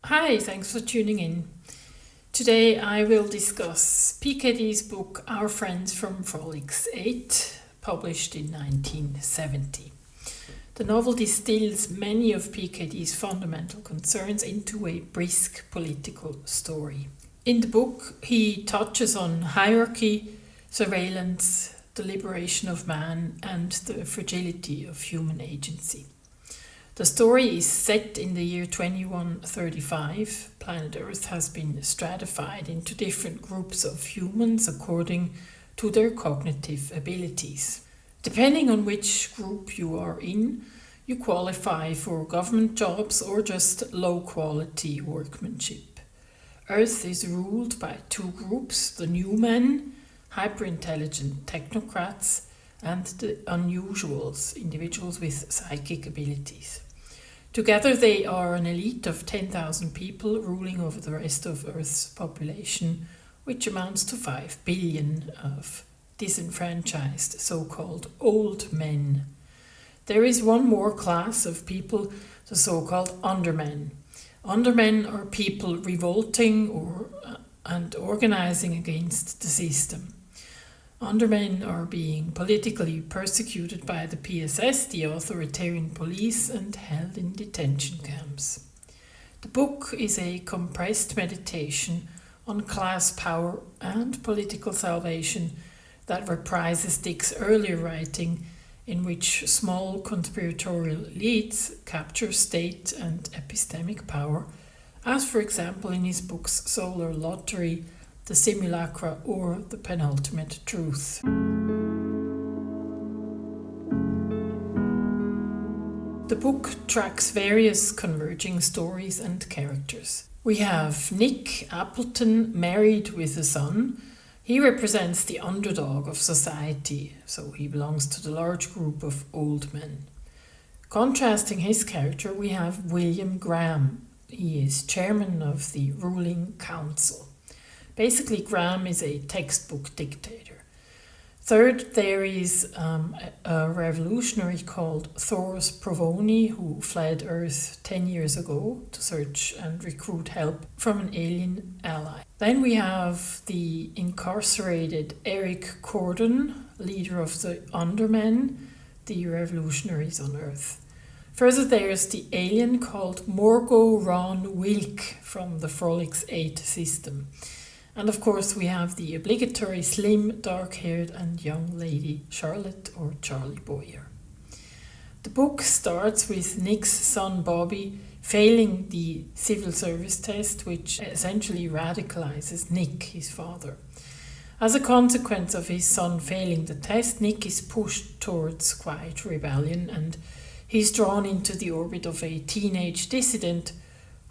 Hi, thanks for tuning in. Today I will discuss PKD's book Our Friends From Frolix 8, published in 1970. The novel distills many of PKD's fundamental concerns into a brisk political story. In the book, he touches on hierarchy, surveillance, the liberation of man, and the fragility of human agency. The story is set in the year 2135. Planet Earth has been stratified into different groups of humans according to their cognitive abilities. Depending on which group you are in, you qualify for government jobs or just low-quality workmanship. Earth is ruled by two groups, the new men, hyper-intelligent technocrats, and the unusuals, individuals with psychic abilities. Together they are an elite of 10,000 people ruling over the rest of Earth's population, which amounts to 5 billion of disenfranchised so-called old men. There is one more class of people, the so-called undermen. Undermen are people revolting and organizing against the system. Undermen are being politically persecuted by the PSS, the authoritarian police, and held in detention camps. The book is a compressed meditation on class power and political salvation that reprises Dick's earlier writing, in which small conspiratorial elites capture state and epistemic power, as for example in his books Solar Lottery, The Simulacra, or The Penultimate Truth. The book tracks various converging stories and characters. We have Nick Appleton, married with a son. He represents the underdog of society, so he belongs to the large group of old men. Contrasting his character, we have Willis Gram. He is chairman of the ruling council. Basically, Gram is a textbook dictator. Third, there is a revolutionary called Thors Provoni who fled Earth 10 years ago to search and recruit help from an alien ally. Then we have the incarcerated Eric Cordon, leader of the Undermen, the revolutionaries on Earth. Further, there's the alien called Morgo Ron Wilk from the Frolix 8 system. And of course we have the obligatory slim, dark-haired and young lady Charlotte or Charlie Boyer. The book starts with Nick's son Bobby failing the civil service test, which essentially radicalizes Nick, his father. As a consequence of his son failing the test, Nick is pushed towards quiet rebellion and he's drawn into the orbit of a teenage dissident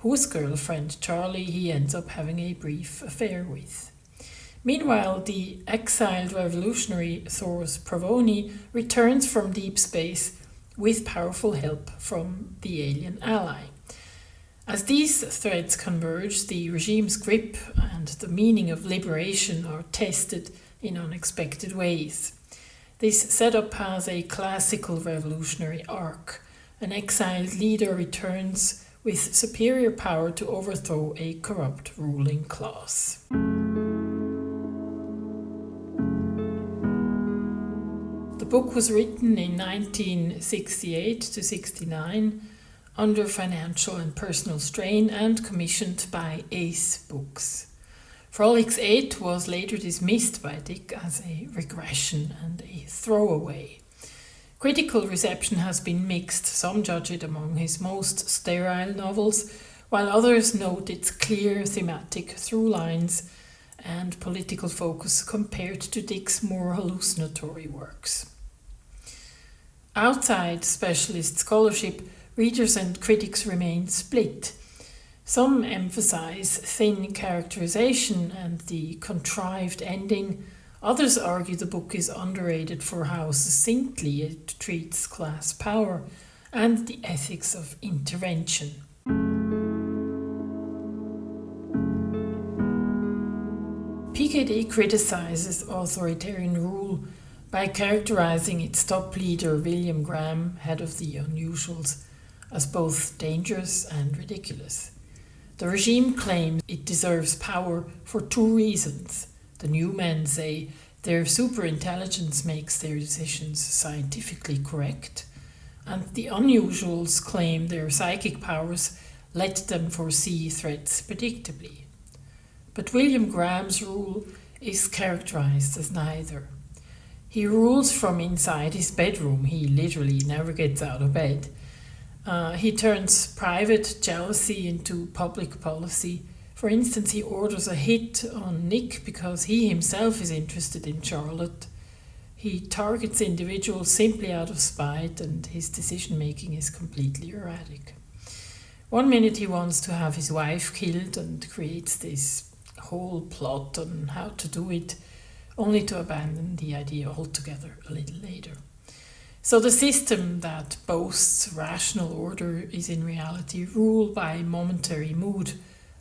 whose girlfriend Charlie he ends up having a brief affair with. Meanwhile, the exiled revolutionary Thors Provoni returns from deep space with powerful help from the alien ally. As these threads converge, the regime's grip and the meaning of liberation are tested in unexpected ways. This setup has a classical revolutionary arc. An exiled leader returns with superior power to overthrow a corrupt ruling class. The book was written in 1968 to 69 under financial and personal strain and commissioned by Ace Books. Frolix 8 was later dismissed by Dick as a regression and a throwaway. Critical reception has been mixed. Some judge it among his most sterile novels, while others note its clear thematic through lines and political focus compared to Dick's more hallucinatory works. Outside specialist scholarship, readers and critics remain split. Some emphasize thin characterization and the contrived ending. Others argue the book is underrated for how succinctly it treats class power and the ethics of intervention. PKD criticizes authoritarian rule by characterizing its top leader, Willis Gram, head of the Unusuals, as both dangerous and ridiculous. The regime claims it deserves power for two reasons. The new men say their superintelligence makes their decisions scientifically correct, and the unusuals claim their psychic powers let them foresee threats predictably. But William Graham's rule is characterized as neither. He rules from inside his bedroom. He literally never gets out of bed. He turns private jealousy into public policy. For instance, he orders a hit on Nick because he himself is interested in Charlotte. He targets individuals simply out of spite, and his decision-making is completely erratic. One minute he wants to have his wife killed and creates this whole plot on how to do it, only to abandon the idea altogether a little later. So the system that boasts rational order is in reality ruled by momentary mood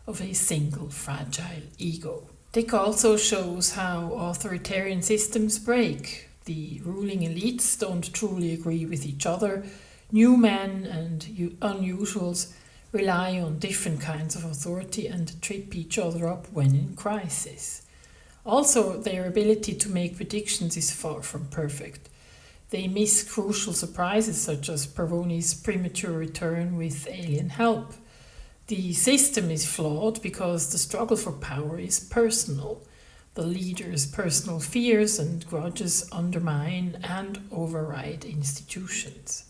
of a single fragile ego. Dick also shows how authoritarian systems break. The ruling elites don't truly agree with each other. New men and unusuals rely on different kinds of authority and trip each other up when in crisis. Also, their ability to make predictions is far from perfect. They miss crucial surprises such as Provoni's premature return with alien help. The system is flawed because the struggle for power is personal. The leader's personal fears and grudges undermine and override institutions.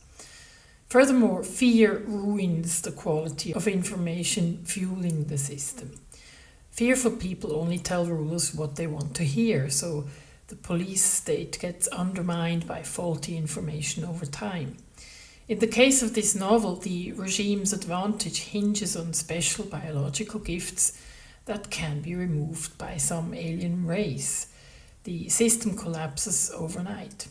Furthermore, fear ruins the quality of information fueling the system. Fearful people only tell rulers what they want to hear, so the police state gets undermined by faulty information over time. In the case of this novel, the regime's advantage hinges on special biological gifts that can be removed by some alien race. The system collapses overnight.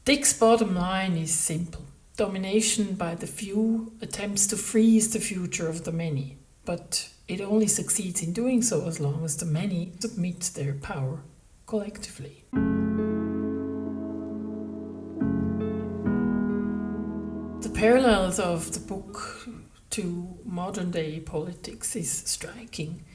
Dick's bottom line is simple. Domination by the few attempts to freeze the future of the many, but it only succeeds in doing so as long as the many submit their power collectively. The parallels of the book to modern-day politics is striking.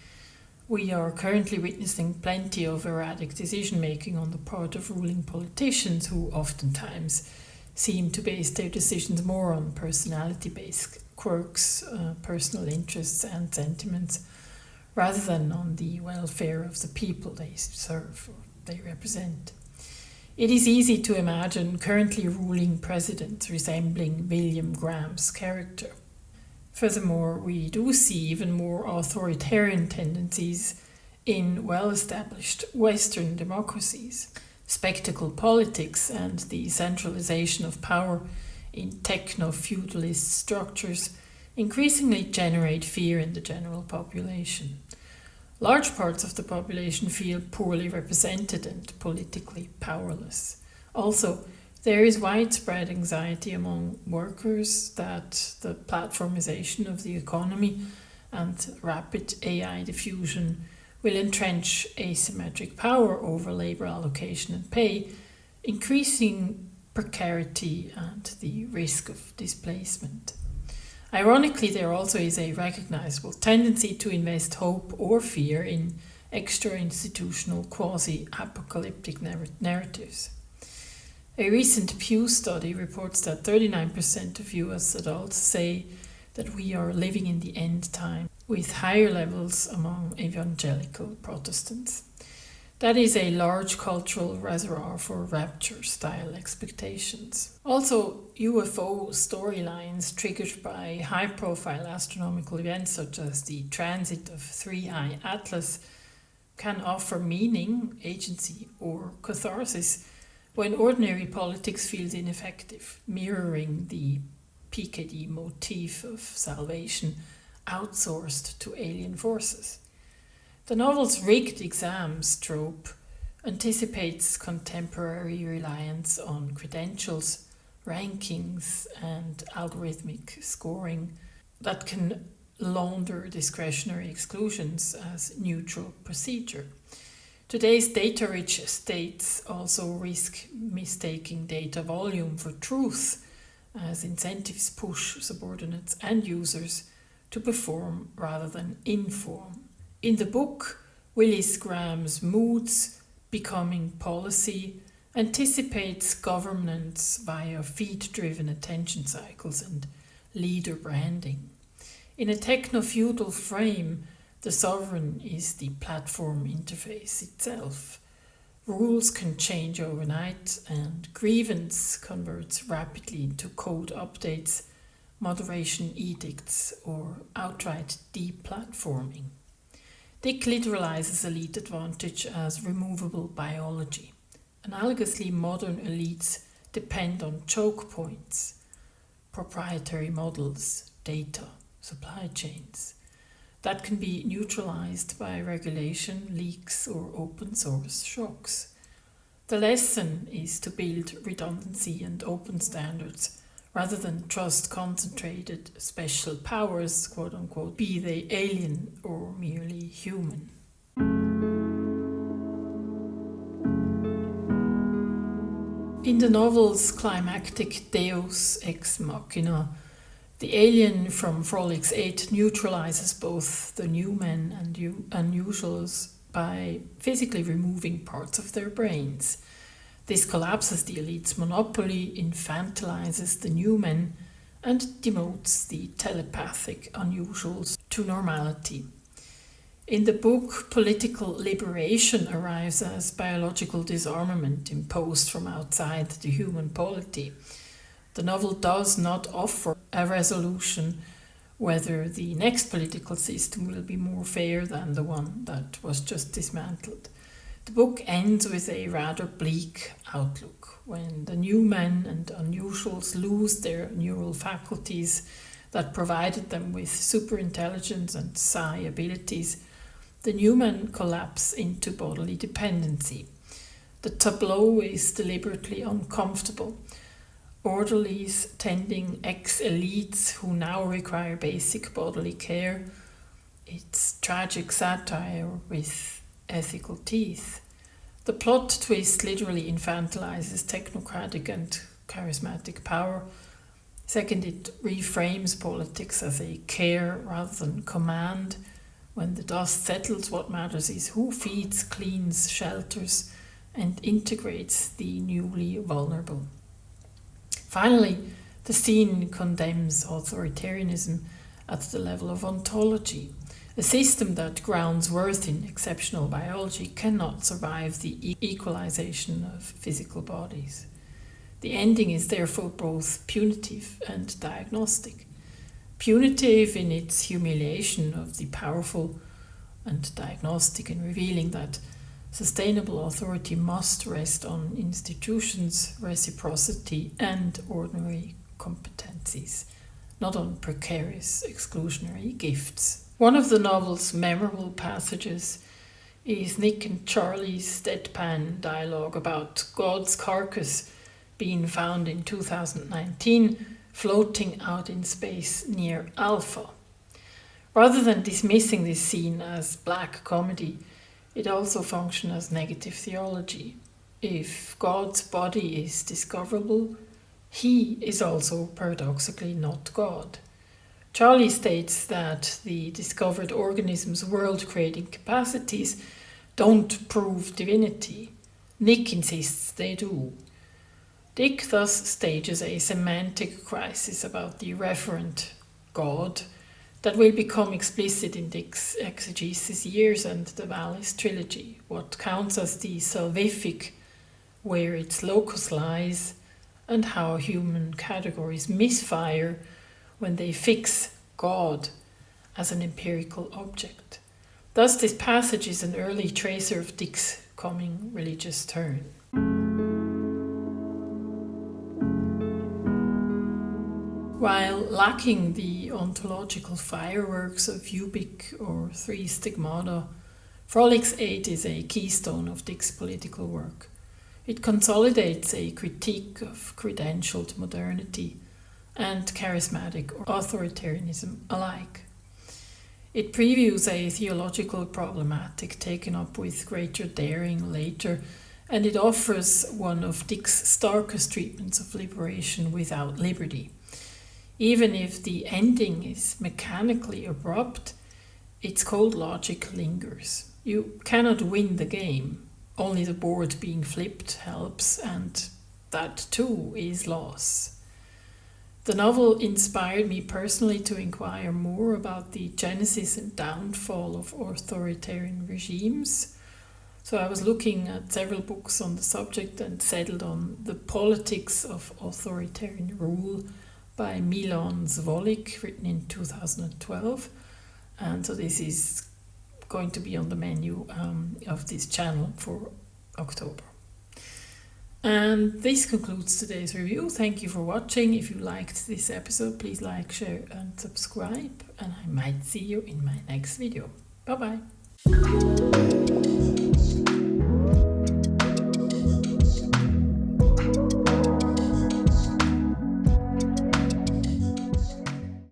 We are currently witnessing plenty of erratic decision-making on the part of ruling politicians who oftentimes seem to base their decisions more on personality-based quirks, personal interests and sentiments, rather than on the welfare of the people they serve or they represent. It is easy to imagine currently ruling presidents resembling William Graham's character. Furthermore, we do see even more authoritarian tendencies in well-established Western democracies. Spectacle politics and the centralization of power in techno-feudalist structures increasingly generate fear in the general population. Large parts of the population feel poorly represented and politically powerless. Also, there is widespread anxiety among workers that the platformization of the economy and rapid AI diffusion will entrench asymmetric power over labor allocation and pay, increasing precarity and the risk of displacement. Ironically, there also is a recognizable tendency to invest hope or fear in extra-institutional quasi-apocalyptic narratives. A recent Pew study reports that 39% of US adults say that we are living in the end time, with higher levels among evangelical Protestants. That is a large cultural reservoir for rapture-style expectations. Also, UFO storylines triggered by high-profile astronomical events such as the transit of 3I Atlas can offer meaning, agency, or catharsis when ordinary politics feels ineffective, mirroring the PKD motif of salvation outsourced to alien forces. The novel's rigged exams trope anticipates contemporary reliance on credentials, rankings, and algorithmic scoring that can launder discretionary exclusions as neutral procedure. Today's data-rich states also risk mistaking data volume for truth, as incentives push subordinates and users to perform rather than inform. In the book, Willis Gram's Moods Becoming Policy anticipates governance via feed-driven attention cycles and leader branding. In a techno-feudal frame, the sovereign is the platform interface itself. Rules can change overnight, and grievance converts rapidly into code updates, moderation edicts, or outright deplatforming. Dick literalizes elite advantage as removable biology. Analogously, modern elites depend on choke points, proprietary models, data, supply chains, that can be neutralized by regulation, leaks, or open source shocks. The lesson is to build redundancy and open standards rather than trust concentrated special powers, quote unquote, be they alien or merely human. In the novel's climactic Deus ex machina, the alien from Frolix 8 neutralizes both the new men and unusuals by physically removing parts of their brains. This collapses the elite's monopoly, infantilizes the new men, and demotes the telepathic unusuals to normality. In the book, political liberation arrives as biological disarmament imposed from outside the human polity. The novel does not offer a resolution whether the next political system will be more fair than the one that was just dismantled. The book ends with a rather bleak outlook. When the new men and unusuals lose their neural faculties that provided them with superintelligence and psi abilities, the new men collapse into bodily dependency. The tableau is deliberately uncomfortable. Orderlies tending ex-elites who now require basic bodily care. It's tragic satire with ethical teeth. The plot twist literally infantilizes technocratic and charismatic power. Second, it reframes politics as a care rather than command. When the dust settles, what matters is who feeds, cleans, shelters, and integrates the newly vulnerable. Finally, the scene condemns authoritarianism at the level of ontology. A system that grounds worth in exceptional biology cannot survive the equalization of physical bodies. The ending is therefore both punitive and diagnostic. Punitive in its humiliation of the powerful, and diagnostic in revealing that sustainable authority must rest on institutions, reciprocity, and ordinary competencies, not on precarious exclusionary gifts. One of the novel's memorable passages is Nick and Charlie's deadpan dialogue about God's carcass being found in 2019 floating out in space near Alpha. Rather than dismissing this scene as black comedy, it also functions as negative theology. If God's body is discoverable, he is also paradoxically not God. Charlie states that the discovered organism's world-creating capacities don't prove divinity. Nick insists they do. Dick thus stages a semantic crisis about the referent God that will become explicit in Dick's exegesis years and the Valis trilogy. What counts as the salvific, where its locus lies, and how human categories misfire when they fix God as an empirical object. Thus, this passage is an early tracer of Dick's coming religious turn. While lacking the ontological fireworks of Ubik or Three Stigmata, Frolix 8 is a keystone of Dick's political work. It consolidates a critique of credentialed modernity and charismatic authoritarianism alike. It previews a theological problematic taken up with greater daring later, and it offers one of Dick's starkest treatments of liberation without liberty. Even if the ending is mechanically abrupt, its cold logic lingers. You cannot win the game. Only the board being flipped helps, and that too is loss. The novel inspired me personally to inquire more about the genesis and downfall of authoritarian regimes. So I was looking at several books on the subject and settled on The Politics of Authoritarian Rule by Milan Zvolik, written in 2012. And so this is going to be on the menu of this channel for October. And this concludes today's review. Thank you for watching. If you liked this episode, please like, share and subscribe. And I might see you in my next video. Bye bye.